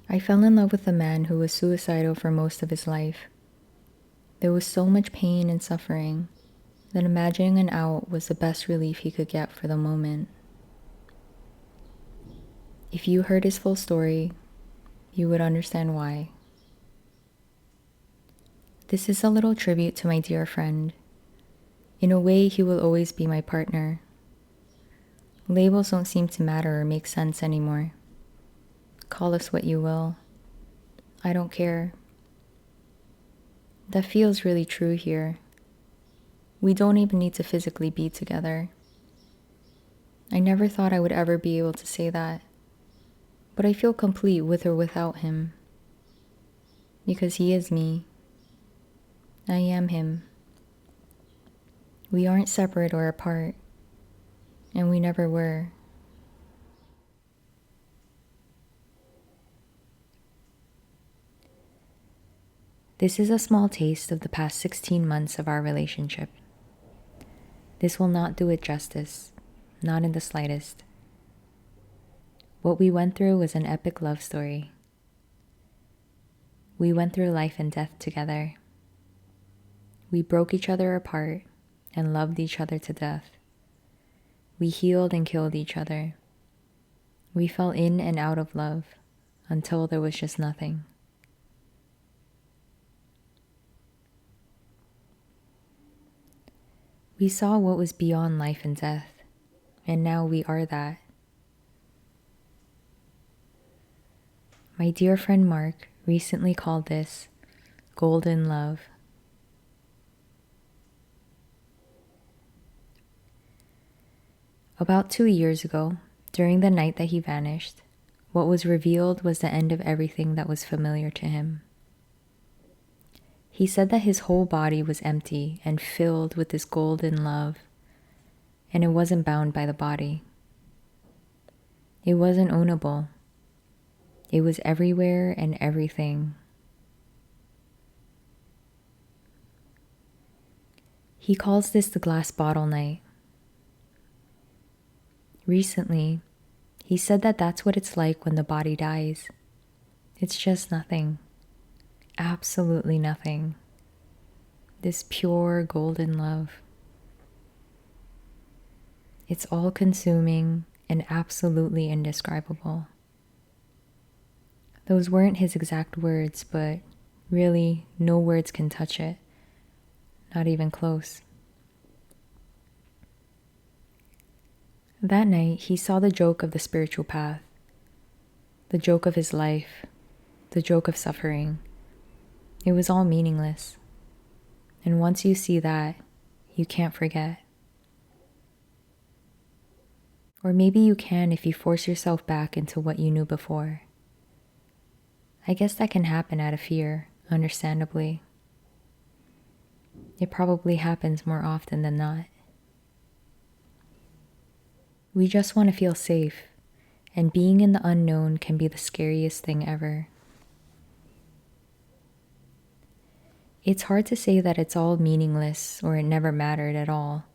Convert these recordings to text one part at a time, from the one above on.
I fell in love with a man who was suicidal for most of his life. There was so much pain and suffering that imagining an out was the best relief he could get for the moment. If you heard his full story, you would understand why. This is a little tribute to my dear friend. In a way, he will always be my partner. Labels don't seem to matter or make sense anymore. Call us what you will. I don't care. That feels really true here. We don't even need to physically be together. I never thought I would ever be able to say that, but I feel complete with or without him. Because he is me. I am him. We aren't separate or apart, and we never were. This is a small taste of the past 16 months of our relationship. This will not do it justice, not in the slightest. What we went through was an epic love story. We went through life and death together. We broke each other apart and loved each other to death. We healed and killed each other. We fell in and out of love until there was just nothing. We saw what was beyond life and death, and now we are that. My dear friend Mark recently called this golden love. About 2 years ago, during the night that he vanished, what was revealed was the end of everything that was familiar to him. He said that his whole body was empty and filled with this golden love, and it wasn't bound by the body. It wasn't ownable. It was everywhere and everything. He calls this the glass bottle night. Recently, he said that that's what it's like when the body dies. It's just nothing. Absolutely nothing. This pure golden love. It's all-consuming and absolutely indescribable. Those weren't his exact words, but really, no words can touch it. Not even close. That night, he saw the joke of the spiritual path, the joke of his life, the joke of suffering. It was all meaningless. And once you see that, you can't forget. Or maybe you can if you force yourself back into what you knew before. I guess that can happen out of fear, understandably. It probably happens more often than not. We just want to feel safe, and being in the unknown can be the scariest thing ever. It's hard to say that it's all meaningless or it never mattered at all,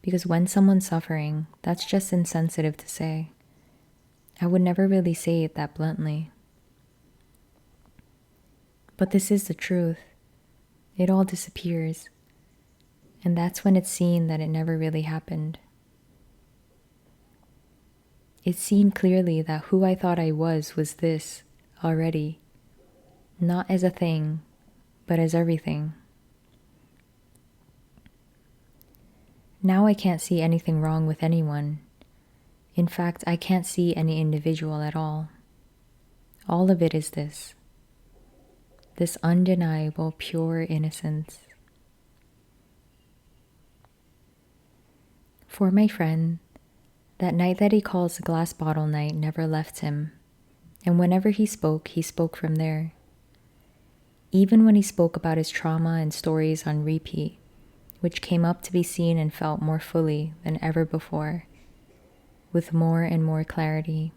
because when someone's suffering, that's just insensitive to say. I would never really say it that bluntly. But this is the truth. It all disappears, and that's when it's seen that it never really happened. It's seen clearly that who I thought I was this already, not as a thing, but as everything. Now I can't see anything wrong with anyone. In fact, I can't see any individual at all. All of it is this undeniable, pure innocence. For my friend, that night that he calls the glass bottle night never left him, and whenever he spoke from there. Even when he spoke about his trauma and stories on repeat, which came up to be seen and felt more fully than ever before, with more and more clarity.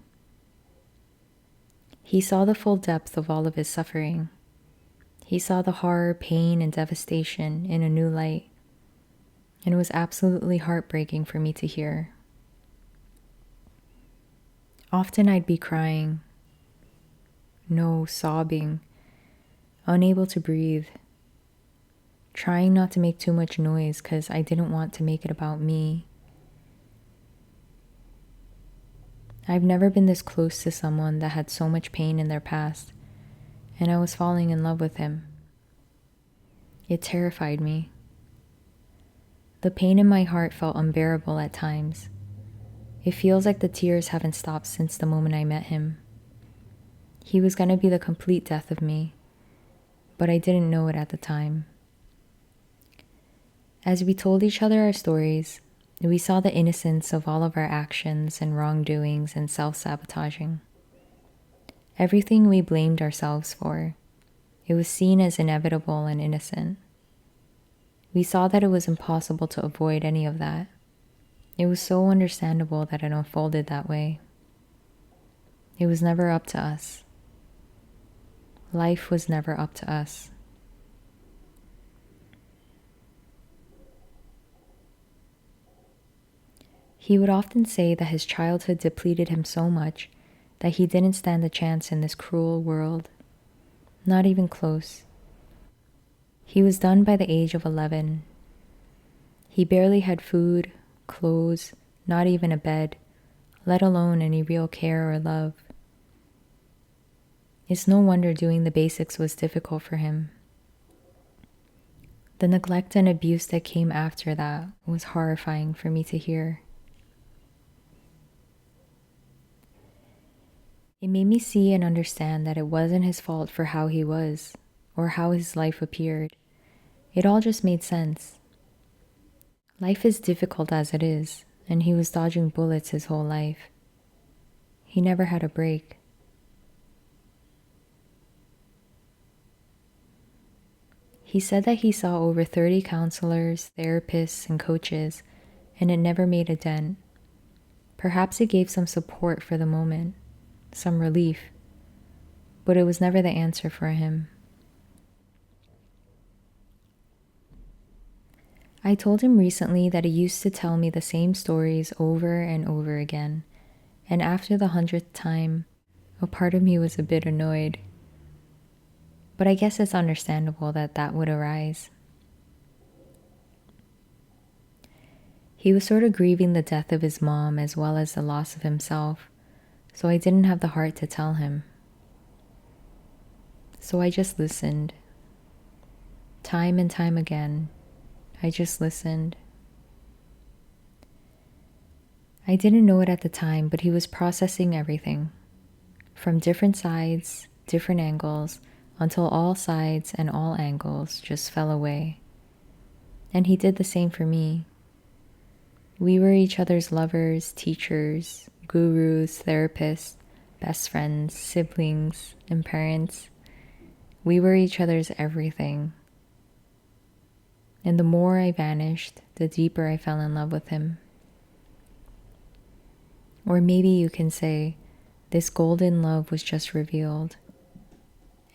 He saw the full depth of all of his suffering. He saw the horror, pain, and devastation in a new light, and it was absolutely heartbreaking for me to hear. Often I'd be crying. no, sobbing, unable to breathe, trying not to make too much noise because I didn't want to make it about me. I've never been this close to someone that had so much pain in their past, and I was falling in love with him. It terrified me. The pain in my heart felt unbearable at times. It feels like the tears haven't stopped since the moment I met him. He was going to be the complete death of me, but I didn't know it at the time. As we told each other our stories, we saw the innocence of all of our actions and wrongdoings and self-sabotaging. Everything we blamed ourselves for, it was seen as inevitable and innocent. We saw that it was impossible to avoid any of that. It was so understandable that it unfolded that way. It was never up to us. Life was never up to us. He would often say that his childhood depleted him so much that he didn't stand a chance in this cruel world. Not even close. He was done by the age of 11. He barely had food, clothes, not even a bed, let alone any real care or love. It's no wonder doing the basics was difficult for him. The neglect and abuse that came after that was horrifying for me to hear. It made me see and understand that it wasn't his fault for how he was, or how his life appeared. It all just made sense. Life is difficult as it is, and he was dodging bullets his whole life. He never had a break. He said that he saw over 30 counselors, therapists, and coaches, and it never made a dent. Perhaps it gave some support for the moment, some relief, but it was never the answer for him. I told him recently that he used to tell me the same stories over and over again, and after the 100th time, a part of me was a bit annoyed. But I guess it's understandable that that would arise. He was sort of grieving the death of his mom as well as the loss of himself, so I didn't have the heart to tell him. So I just listened. Time and time again, I just listened. I didn't know it at the time, but he was processing everything, from different sides, different angles, until all sides and all angles just fell away. And he did the same for me. We were each other's lovers, teachers, gurus, therapists, best friends, siblings, and parents. We were each other's everything. And the more I vanished, the deeper I fell in love with him. Or maybe you can say, this golden love was just revealed,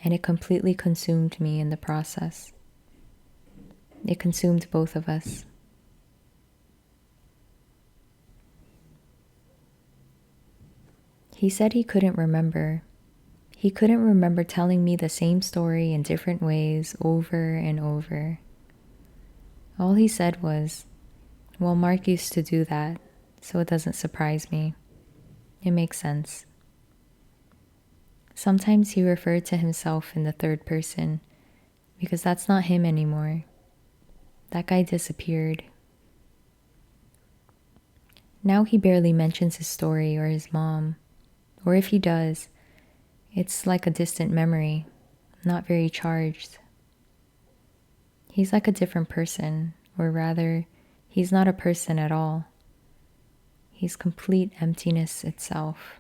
and it completely consumed me in the process. It consumed both of us. He said he couldn't remember. He couldn't remember telling me the same story in different ways over and over. All he said was, well, Mark used to do that, so it doesn't surprise me. It makes sense. Sometimes he referred to himself in the third person, because that's not him anymore. That guy disappeared. Now he barely mentions his story or his mom, or if he does, it's like a distant memory, not very charged. He's like a different person, or rather, he's not a person at all. He's complete emptiness itself.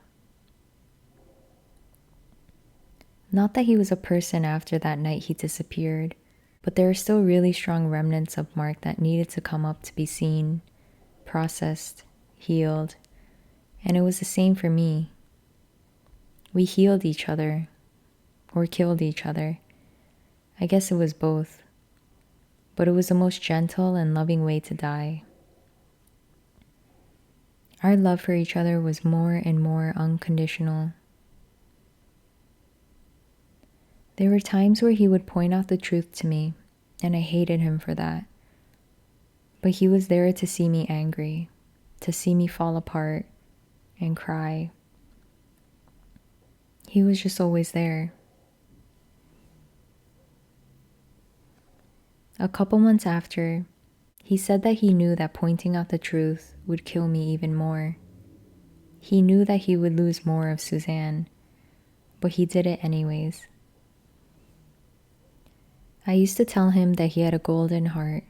Not that he was a person after that night he disappeared, but there are still really strong remnants of Mark that needed to come up to be seen, processed, healed, and it was the same for me. We healed each other, or killed each other. I guess it was both, but it was the most gentle and loving way to die. Our love for each other was more and more unconditional. There were times where he would point out the truth to me, and I hated him for that. But he was there to see me angry, to see me fall apart and cry. He was just always there. A couple months after, he said that he knew that pointing out the truth would kill me even more. He knew that he would lose more of Suzanne, but he did it anyways. I used to tell him that he had a golden heart.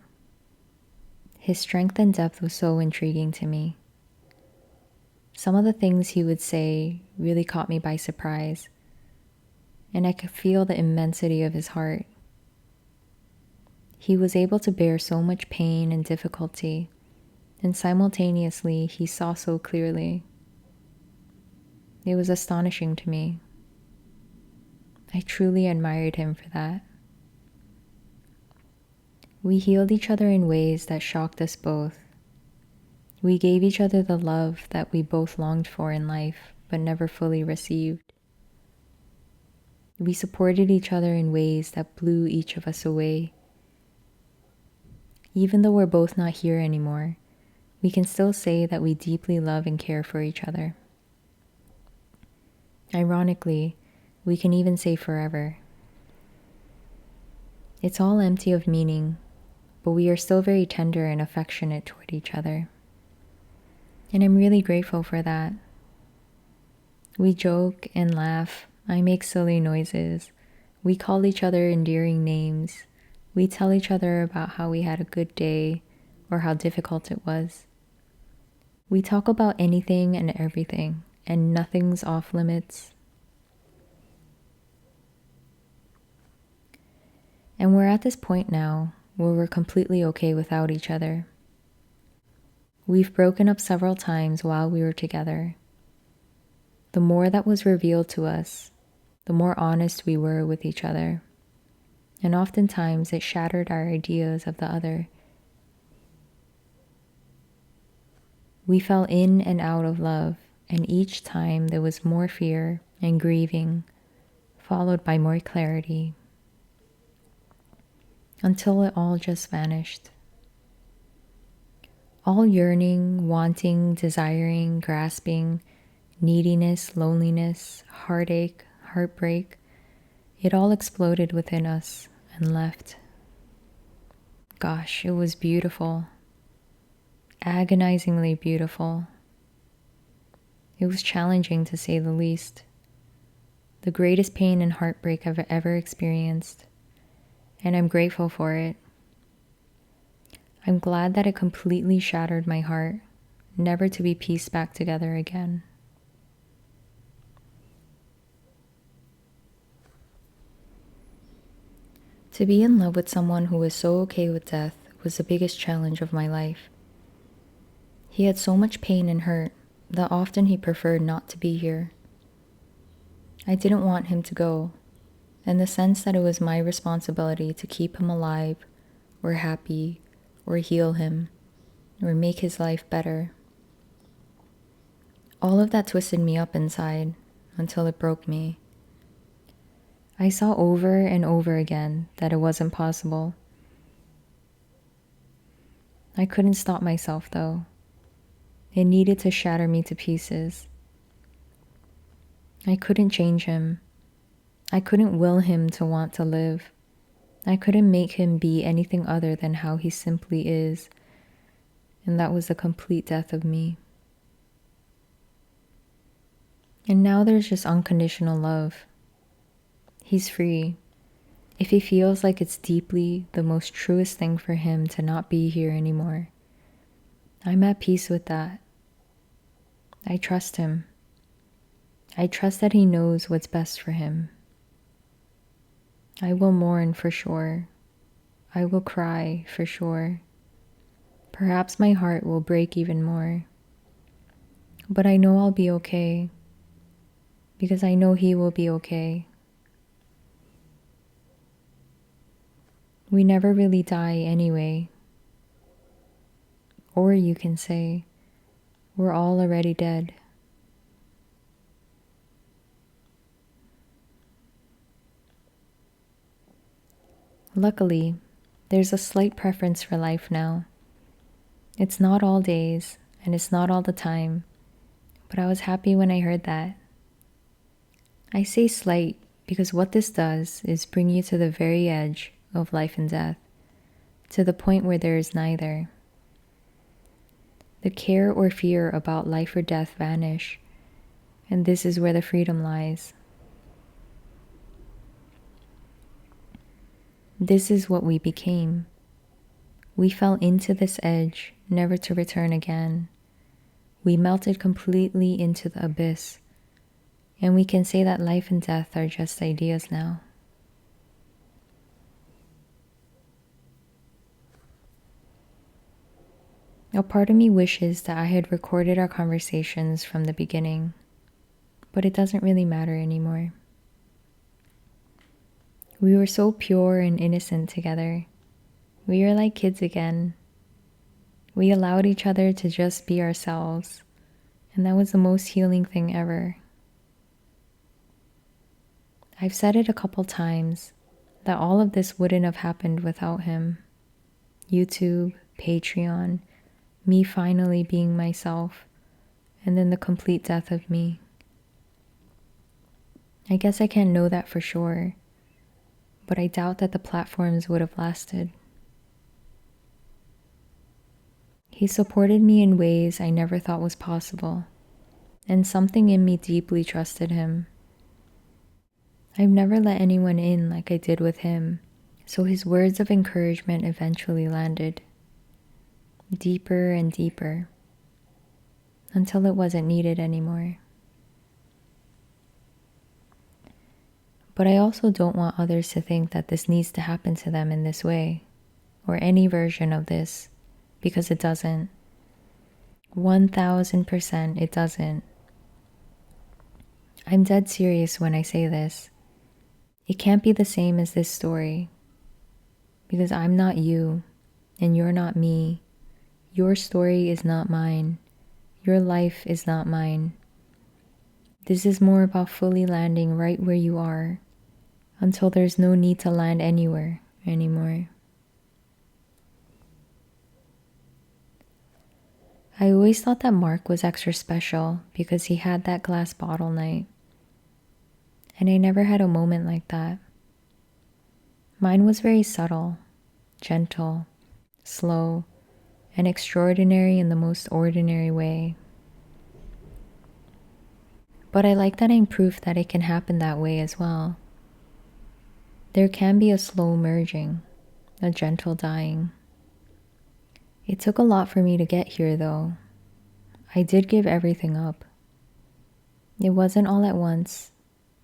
His strength and depth was so intriguing to me. Some of the things he would say really caught me by surprise, and I could feel the immensity of his heart. He was able to bear so much pain and difficulty, and simultaneously he saw so clearly. It was astonishing to me. I truly admired him for that. We healed each other in ways that shocked us both. We gave each other the love that we both longed for in life, but never fully received. We supported each other in ways that blew each of us away. Even though we're both not here anymore, we can still say that we deeply love and care for each other. Ironically, we can even say forever. It's all empty of meaning, but we are still very tender and affectionate toward each other. And I'm really grateful for that. We joke and laugh. I make silly noises. We call each other endearing names. We tell each other about how we had a good day or how difficult it was. We talk about anything and everything, and nothing's off limits. And we're at this point now where we're completely okay without each other. We've broken up several times while we were together. The more that was revealed to us, the more honest we were with each other. And oftentimes it shattered our ideas of the other. We fell in and out of love, and each time there was more fear and grieving, followed by more clarity, until it all just vanished. All yearning, wanting, desiring, grasping, neediness, loneliness, heartache, heartbreak, it all exploded within us and left. Gosh, it was beautiful. Agonizingly beautiful. It was challenging to say the least. The greatest pain and heartbreak I've ever experienced, and I'm grateful for it. I'm glad that it completely shattered my heart, never to be pieced back together again. To be in love with someone who was so okay with death was the biggest challenge of my life. He had so much pain and hurt that often he preferred not to be here. I didn't want him to go, in the sense that it was my responsibility to keep him alive, or happy, or heal him, or make his life better. All of that twisted me up inside until it broke me. I saw over and over again that it wasn't possible. I couldn't stop myself though. It needed to shatter me to pieces. I couldn't change him. I couldn't will him to want to live. I couldn't make him be anything other than how he simply is. And that was the complete death of me. And now there's just unconditional love. He's free. If he feels like it's deeply the most truest thing for him to not be here anymore, I'm at peace with that. I trust him. I trust that he knows what's best for him. I will mourn for sure. I will cry for sure. Perhaps my heart will break even more. But I know I'll be okay, because I know he will be okay. We never really die anyway. Or you can say, we're all already dead. Luckily, there's a slight preference for life now. It's not all days, and it's not all the time, but I was happy when I heard that. I say slight because what this does is bring you to the very edge of life and death, to the point where there is neither. The care or fear about life or death vanish, and this is where the freedom lies. This is what we became. We fell into this edge, never to return again. We melted completely into the abyss, and we can say that life and death are just ideas now. A part of me wishes that I had recorded our conversations from the beginning, but it doesn't really matter anymore. We were so pure and innocent together. We were like kids again. We allowed each other to just be ourselves, and that was the most healing thing ever. I've said it a couple times that all of this wouldn't have happened without him. YouTube, Patreon, me finally being myself, and then the complete death of me. I guess I can't know that for sure, but I doubt that the platforms would have lasted. He supported me in ways I never thought was possible, and something in me deeply trusted him. I've never let anyone in like I did with him, so his words of encouragement eventually landed, deeper and deeper, until it wasn't needed anymore. But I also don't want others to think that this needs to happen to them in this way, or any version of this, because it doesn't. 1000% it doesn't. I'm dead serious when I say this. It can't be the same as this story, because I'm not you, and you're not me. Your story is not mine. Your life is not mine. This is more about fully landing right where you are, until there's no need to land anywhere anymore. I always thought that Mark was extra special because he had that glass bottle night. And I never had a moment like that. Mine was very subtle, gentle, slow, and extraordinary in the most ordinary way. But I like that I'm proof that it can happen that way as well. There can be a slow merging, a gentle dying. It took a lot for me to get here, though. I did give everything up. It wasn't all at once,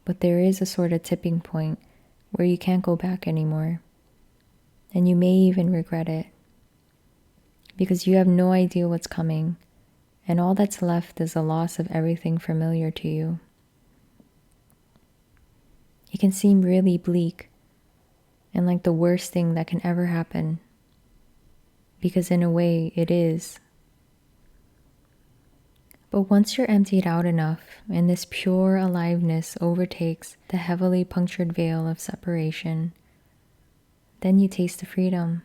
but there is a sort of tipping point where you can't go back anymore. And you may even regret it, because you have no idea what's coming, and all that's left is the loss of everything familiar to you. It can seem really bleak, and like the worst thing that can ever happen, because in a way it is. But once you're emptied out enough and this pure aliveness overtakes the heavily punctured veil of separation, then you taste the freedom.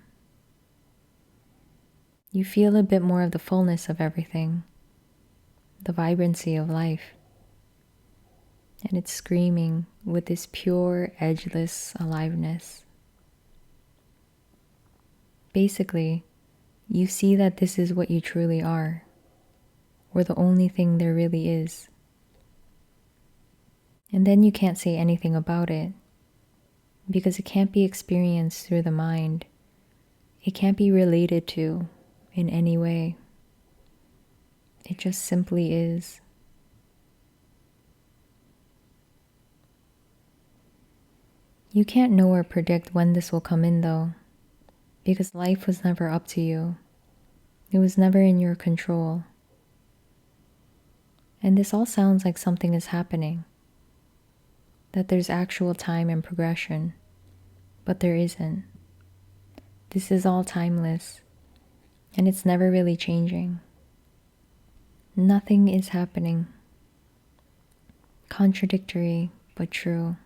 You feel a bit more of the fullness of everything, the vibrancy of life. And it's screaming with this pure, edgeless aliveness. Basically, you see that this is what you truly are, or the only thing there really is. And then you can't say anything about it, because it can't be experienced through the mind. It can't be related to in any way. It just simply is. You can't know or predict when this will come in, though, because life was never up to you. It was never in your control. And this all sounds like something is happening, that there's actual time and progression, but there isn't. This is all timeless, and it's never really changing. Nothing is happening. Contradictory, but true.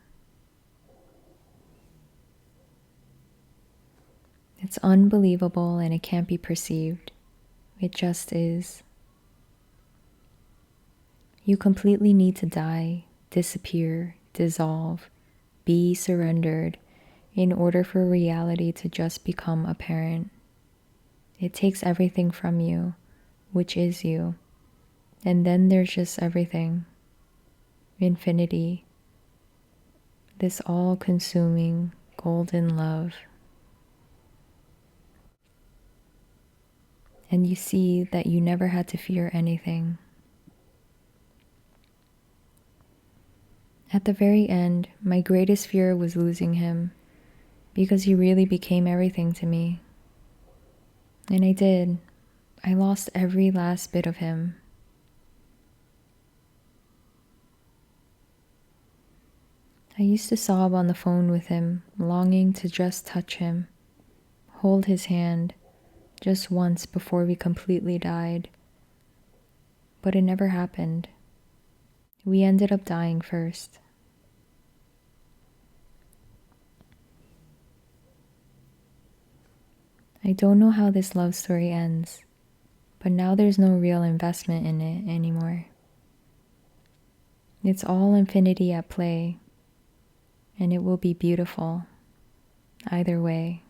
It's unbelievable and it can't be perceived. It just is. You completely need to die, disappear, dissolve, be surrendered in order for reality to just become apparent. It takes everything from you, which is you. And then there's just everything. Infinity. This all-consuming golden love. And you see that you never had to fear anything. At the very end, my greatest fear was losing him, because he really became everything to me. And I did. I lost every last bit of him. I used to sob on the phone with him, longing to just touch him, hold his hand, just once before we completely died. But it never happened. We ended up dying first. I don't know how this love story ends, but now there's no real investment in it anymore. It's all infinity at play, and it will be beautiful either way.